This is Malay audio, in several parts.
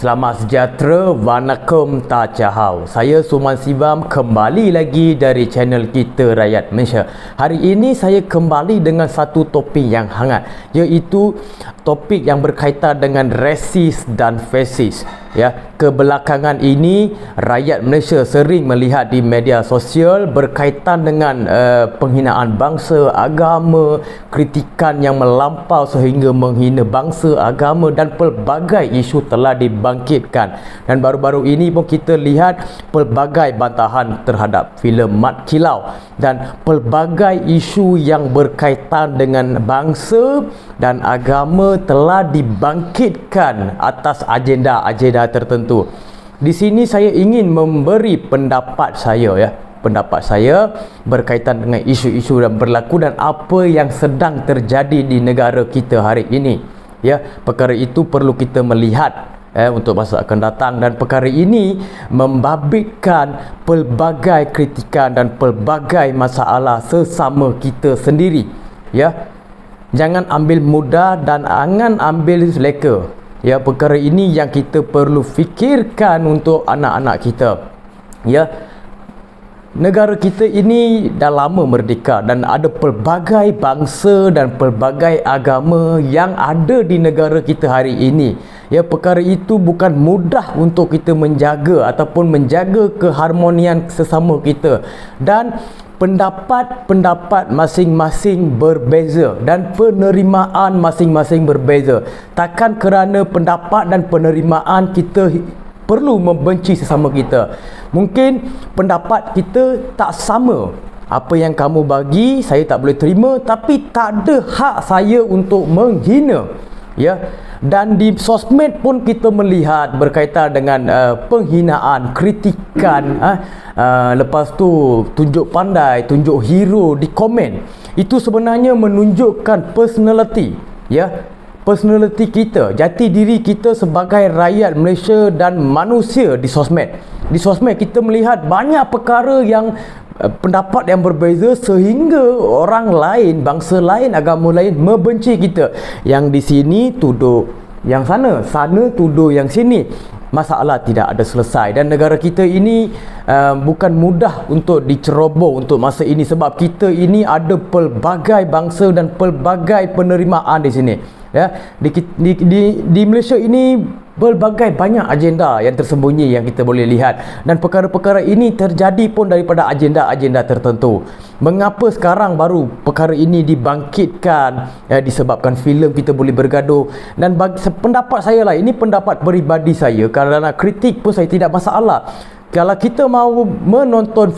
Selamat sejahtera, Wanakum Tachahau. Saya Suman Sivam kembali lagi dari channel kita Rakyat Malaysia. Hari ini saya kembali dengan satu topik yang hangat, iaitu topik yang berkaitan dengan resis dan fasis. Ya, kebelakangan ini rakyat Malaysia sering melihat di media sosial berkaitan dengan penghinaan bangsa, agama, kritikan yang melampau sehingga menghina bangsa, agama dan pelbagai isu telah dibangkitkan. Dan baru-baru ini pun kita lihat pelbagai bantahan terhadap filem Mat Kilau dan pelbagai isu yang berkaitan dengan bangsa dan agama telah dibangkitkan atas agenda-agenda tertentu. Di sini saya ingin memberi pendapat saya, pendapat saya berkaitan dengan isu-isu yang berlaku dan apa yang sedang terjadi di negara kita hari ini. Perkara itu perlu kita melihat untuk masa akan datang, dan perkara ini membabitkan pelbagai kritikan dan pelbagai masalah sesama kita sendiri. Jangan ambil mudah dan jangan ambil seleka. Perkara ini yang kita perlu fikirkan untuk anak-anak kita. Negara kita ini dah lama merdeka dan ada pelbagai bangsa dan pelbagai agama yang ada di negara kita hari ini. Perkara itu bukan mudah untuk kita menjaga ataupun menjaga keharmonian sesama kita, dan pendapat-pendapat masing-masing berbeza dan penerimaan masing-masing berbeza. Takkan kerana pendapat dan penerimaan kita perlu membenci sesama kita. Mungkin pendapat kita tak sama. Apa yang kamu bagi saya tak boleh terima, tapi tak ada hak saya untuk menghina. Dan di sosmed pun kita melihat berkaitan dengan penghinaan, kritikan, lepas tu tunjuk pandai, tunjuk hero di komen. Itu sebenarnya menunjukkan personality, personality kita, jati diri kita sebagai rakyat Malaysia dan manusia di sosmed. Di sosmed kita melihat banyak perkara yang pendapat yang berbeza sehingga orang lain, bangsa lain, agama lain membenci kita. Yang di sini tuduh yang sana, sana tuduh yang sini. Masalah tidak ada selesai, dan negara kita ini bukan mudah untuk diceroboh untuk masa ini, sebab kita ini ada pelbagai bangsa dan pelbagai penerimaan di sini. Di Malaysia ini berbagai banyak agenda yang tersembunyi yang kita boleh lihat, dan perkara-perkara ini terjadi pun daripada agenda-agenda tertentu. Mengapa sekarang baru perkara ini dibangkitkan? Disebabkan filem kita boleh bergaduh. Dan bagi pendapat saya lah, ini pendapat peribadi saya, kerana kritik pun saya tidak masalah. Kalau kita mahu menonton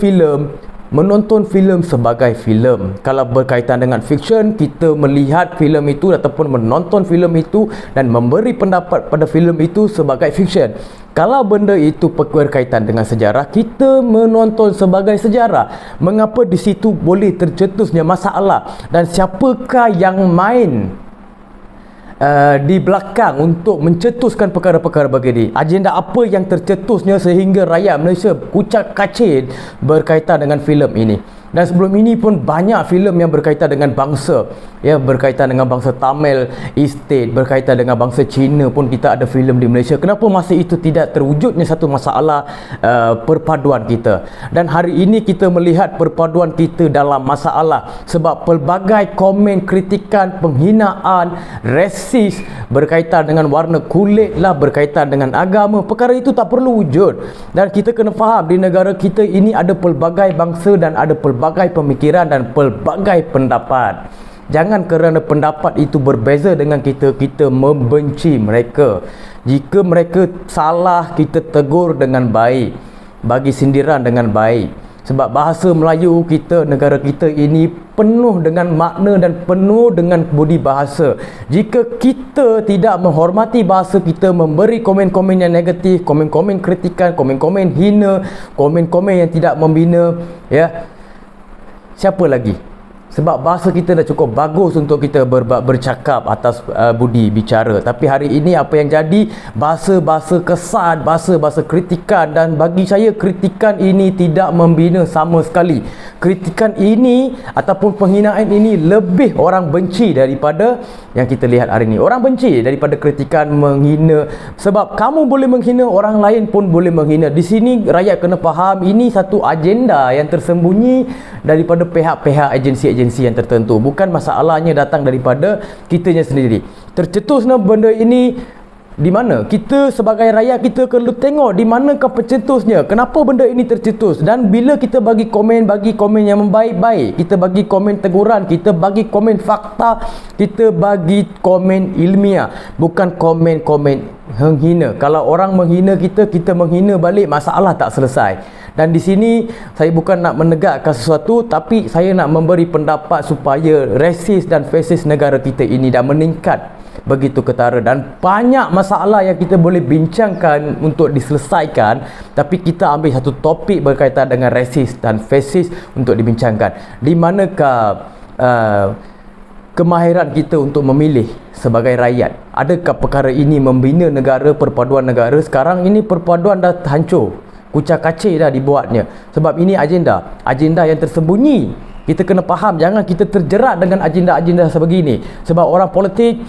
filem sebagai filem. Kalau berkaitan dengan fiksyen, kita melihat filem itu ataupun menonton filem itu dan memberi pendapat pada filem itu sebagai fiksyen. Kalau benda itu berkaitan dengan sejarah, kita menonton sebagai sejarah. Mengapa di situ boleh tercetusnya masalah, dan siapakah yang main di belakang untuk mencetuskan perkara-perkara begini? Agenda apa yang tercetusnya sehingga rakyat Malaysia kucak kacir berkaitan dengan filem ini? Dan sebelum ini pun banyak filem yang berkaitan dengan bangsa, berkaitan dengan bangsa Tamil Estate, berkaitan dengan bangsa Cina pun kita ada filem di Malaysia. Kenapa masa itu tidak terwujudnya satu masalah perpaduan kita? Dan hari ini kita melihat perpaduan kita dalam masalah sebab pelbagai komen, kritikan, penghinaan, resis berkaitan dengan warna kulit lah, berkaitan dengan agama. Perkara itu tak perlu wujud, dan kita kena faham di negara kita ini ada pelbagai bangsa dan ada pelbagai pemikiran dan pelbagai pendapat. Jangan kerana pendapat itu berbeza dengan kita, kita membenci mereka. Jika mereka salah, kita tegur dengan baik, bagi sindiran dengan baik. Sebab bahasa Melayu kita, negara kita ini penuh dengan makna dan penuh dengan budi bahasa. Jika kita tidak menghormati bahasa kita, memberi komen-komen yang negatif, komen-komen kritikan, komen-komen hina, komen-komen yang tidak membina, siapa lagi? Sebab bahasa kita dah cukup bagus untuk kita bercakap atas budi bicara. Tapi hari ini apa yang jadi, bahasa-bahasa kesan, bahasa-bahasa kritikan, dan bagi saya kritikan ini tidak membina sama sekali. Kritikan ini ataupun penghinaan ini lebih orang benci daripada yang kita lihat hari ini. Orang benci daripada kritikan, menghina. Sebab kamu boleh menghina, orang lain pun boleh menghina. Di sini rakyat kena faham, ini satu agenda yang tersembunyi daripada pihak-pihak agensi-agensi yang tertentu. Bukan masalahnya datang daripada kitanya sendiri. Tercetusnya benda ini di mana? Kita sebagai rakyat, kita perlu tengok di manakah pencetusnya. Kenapa benda ini tercetus? Dan bila kita bagi komen yang baik-baik, kita bagi komen teguran, kita bagi komen fakta, kita bagi komen ilmiah, bukan komen-komen menghina. Kalau orang menghina kita, kita menghina balik, masalah tak selesai. Dan di sini saya bukan nak menegakkan sesuatu, tapi saya nak memberi pendapat supaya resis dan fasis negara kita ini dah meningkat begitu ketara, dan banyak masalah yang kita boleh bincangkan untuk diselesaikan. Tapi kita ambil satu topik berkaitan dengan resis dan fasis untuk dibincangkan. Di manakah kemahiran kita untuk memilih sebagai rakyat? Adakah perkara ini membina negara, perpaduan negara? Sekarang ini perpaduan dah hancur, kucak-kacir dah dibuatnya. Sebab ini agenda yang tersembunyi. Kita kena faham, jangan kita terjerat dengan agenda-agenda sebegini. Sebab orang politik,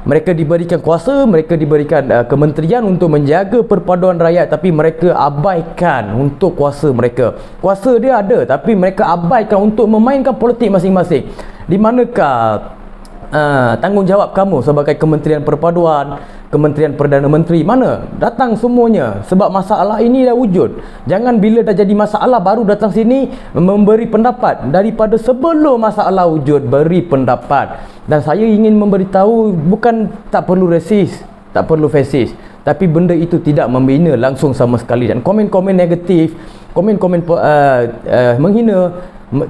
mereka diberikan kuasa, mereka diberikan kementerian untuk menjaga perpaduan rakyat, tapi mereka abaikan untuk kuasa mereka. Kuasa dia ada, tapi mereka abaikan untuk memainkan politik masing-masing. Di manakah tanggungjawab kamu sebagai Kementerian Perpaduan, Kementerian Perdana Menteri? Mana? Datang semuanya. Sebab masalah ini dah wujud. Jangan bila dah jadi masalah baru datang sini memberi pendapat. Daripada sebelum masalah wujud, beri pendapat. Dan saya ingin memberitahu, bukan tak perlu resis, tak perlu fasis, tapi benda itu tidak membina langsung sama sekali. Dan komen-komen negatif, komen-komen menghina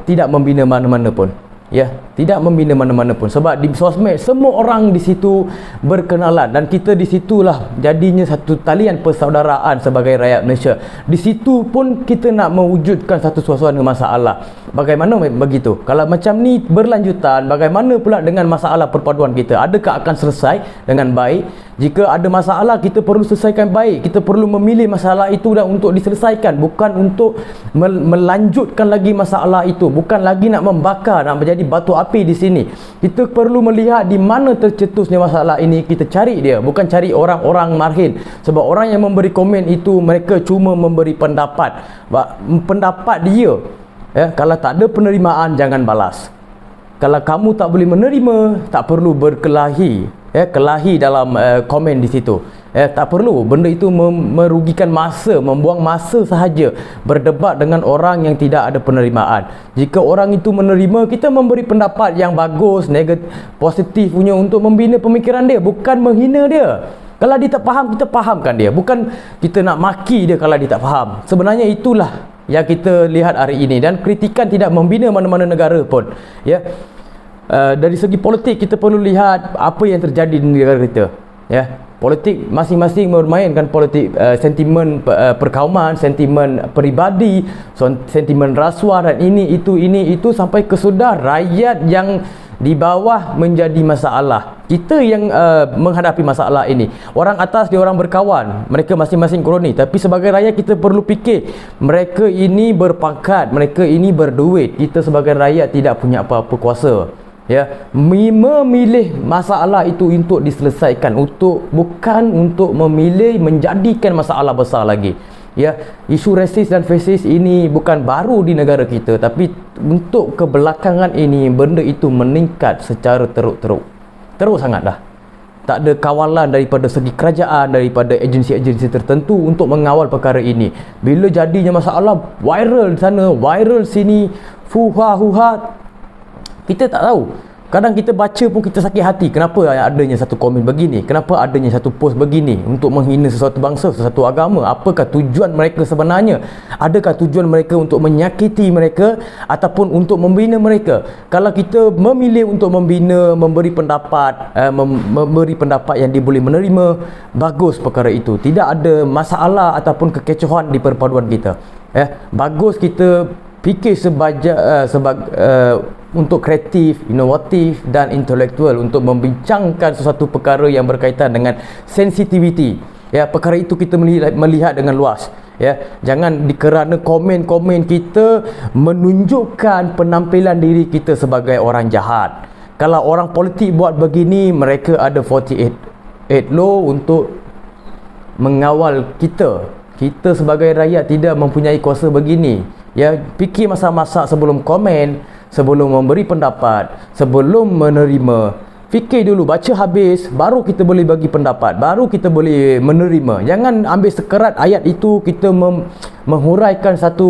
tidak membina mana-mana pun. Ya, tidak membina mana-mana pun. Sebab di sosmed semua orang di situ berkenalan, dan kita di situlah jadinya satu talian persaudaraan sebagai rakyat Malaysia. Di situ pun kita nak mewujudkan satu suasana masalah. Bagaimana begitu? Kalau macam ni berlanjutan, bagaimana pula dengan masalah perpaduan kita? Adakah akan selesai dengan baik? Jika ada masalah, kita perlu selesaikan baik. Kita perlu memilih masalah itu dan untuk diselesaikan, bukan untuk melanjutkan lagi masalah itu, bukan lagi nak membakar, nak menjadi batu api di sini. Kita perlu melihat di mana tercetusnya masalah ini, kita cari dia, bukan cari orang-orang marhin. Sebab orang yang memberi komen itu, mereka cuma memberi pendapat dia. Kalau tak ada penerimaan, jangan balas. Kalau kamu tak boleh menerima, tak perlu berkelahi, kelahi dalam komen di situ. Tak perlu. Benda itu merugikan masa, membuang masa sahaja berdebat dengan orang yang tidak ada penerimaan. Jika orang itu menerima, kita memberi pendapat yang bagus, negatif, positif punya untuk membina pemikiran dia, bukan menghina dia. Kalau dia tak faham, kita fahamkan dia, bukan kita nak maki dia kalau dia tak faham. Sebenarnya itulah yang kita lihat hari ini, dan kritikan tidak membina mana-mana negara pun. Dari segi politik, kita perlu lihat apa yang terjadi di negara kita. Politik masing-masing bermainkan politik, sentimen perkauman, sentimen peribadi, sentimen rasuah, dan ini itu sampai ke sudah rakyat yang di bawah menjadi masalah. Kita yang menghadapi masalah ini. Orang atas dia orang berkawan, mereka masing-masing kroni. Tapi sebagai rakyat kita perlu fikir, mereka ini berpangkat, mereka ini berduit. Kita sebagai rakyat tidak punya apa-apa kuasa. Memilih masalah itu untuk diselesaikan, bukan untuk memilih menjadikan masalah besar lagi. Isu resis dan fasis ini bukan baru di negara kita, tapi untuk kebelakangan ini benda itu meningkat secara teruk sangat dah. Tak ada kawalan daripada segi kerajaan, daripada agensi-agensi tertentu untuk mengawal perkara ini. Bila jadinya masalah, viral sana, viral sini, fuha-huha, kita tak tahu. Kadang kita baca pun kita sakit hati. Kenapa adanya satu komen begini? Kenapa adanya satu post begini untuk menghina sesuatu bangsa, sesuatu agama? Apakah tujuan mereka sebenarnya? Adakah tujuan mereka untuk menyakiti mereka ataupun untuk membina mereka? Kalau kita memilih untuk membina, memberi pendapat yang dia boleh menerima, bagus perkara itu. Tidak ada masalah ataupun kekecohan di perpaduan kita. Bagus kita fikir untuk kreatif, inovatif dan intelektual untuk membincangkan sesuatu perkara yang berkaitan dengan sensitivity. Ya, perkara itu kita melihat dengan luas. Ya, jangan dikerana komen-komen kita menunjukkan penampilan diri kita sebagai orang jahat. Kalau orang politik buat begini, mereka ada 48 law untuk mengawal kita. Kita sebagai rakyat tidak mempunyai kuasa begini. Ya, fikir masa-masa sebelum komen, sebelum memberi pendapat, sebelum menerima. Fikir dulu, baca habis, baru kita boleh bagi pendapat, baru kita boleh menerima. Jangan ambil sekerat ayat itu kita menghuraikan satu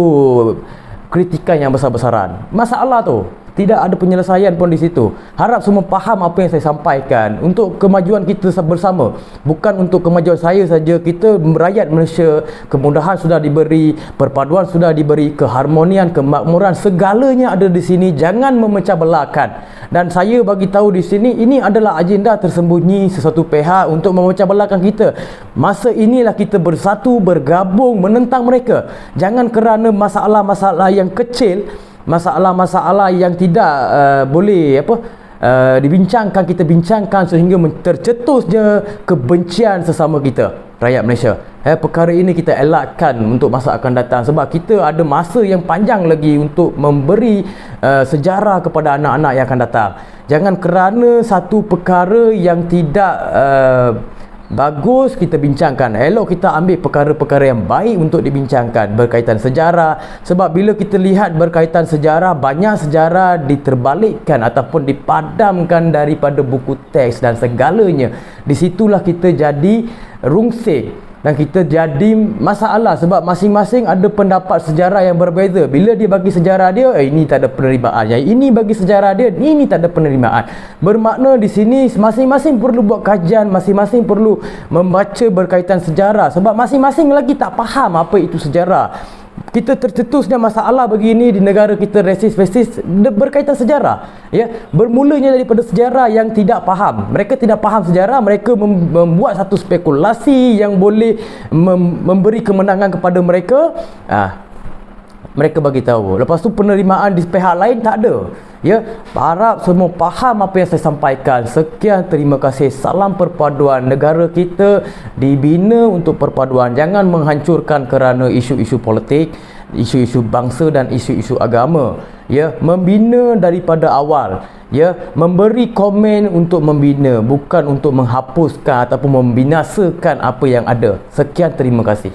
kritikan yang besar-besaran. Masalah tu tidak ada penyelesaian pun di situ. Harap semua faham apa yang saya sampaikan untuk kemajuan kita bersama, bukan untuk kemajuan saya saja. Kita rakyat Malaysia kemudahan sudah diberi, perpaduan sudah diberi, keharmonian, kemakmuran, segalanya ada di sini. Jangan memecah belahkan. Dan saya bagi tahu di sini, ini adalah agenda tersembunyi sesuatu pihak untuk memecah belahkan kita. Masa inilah kita bersatu, bergabung menentang mereka. Jangan kerana masalah-masalah yang kecil, masalah-masalah yang tidak boleh dibincangkan, kita bincangkan sehingga tercetusnya kebencian sesama kita, rakyat Malaysia. Perkara ini kita elakkan untuk masa akan datang, sebab kita ada masa yang panjang lagi untuk memberi sejarah kepada anak-anak yang akan datang. Jangan kerana satu perkara yang tidak bagus kita bincangkan. Elok kita ambil perkara-perkara yang baik untuk dibincangkan berkaitan sejarah. Sebab bila kita lihat berkaitan sejarah, banyak sejarah diterbalikkan ataupun dipadamkan daripada buku teks dan segalanya. Di situlah kita jadi rungsing dan kita jadi masalah, sebab masing-masing ada pendapat sejarah yang berbeza. Bila dia bagi sejarah dia, ini tak ada penerimaan. Yang ini bagi sejarah dia, ini tak ada penerimaan. Bermakna di sini masing-masing perlu buat kajian, masing-masing perlu membaca berkaitan sejarah, sebab masing-masing lagi tak faham apa itu sejarah. Kita tercetusnya masalah begini di negara kita, resis-resis berkaitan sejarah. Ya, bermulanya daripada sejarah yang tidak faham. Mereka tidak faham sejarah, mereka membuat satu spekulasi yang boleh memberi kemenangan kepada mereka. Mereka bagi tahu. Lepas tu penerimaan di pihak lain tak ada. Ya, harap semua faham apa yang saya sampaikan. Sekian, terima kasih. Salam perpaduan. Negara kita dibina untuk perpaduan. Jangan menghancurkan kerana isu-isu politik, isu-isu bangsa dan isu-isu agama. Ya, membina daripada awal. Ya, memberi komen untuk membina, bukan untuk menghapuskan ataupun membinasakan apa yang ada. Sekian, terima kasih.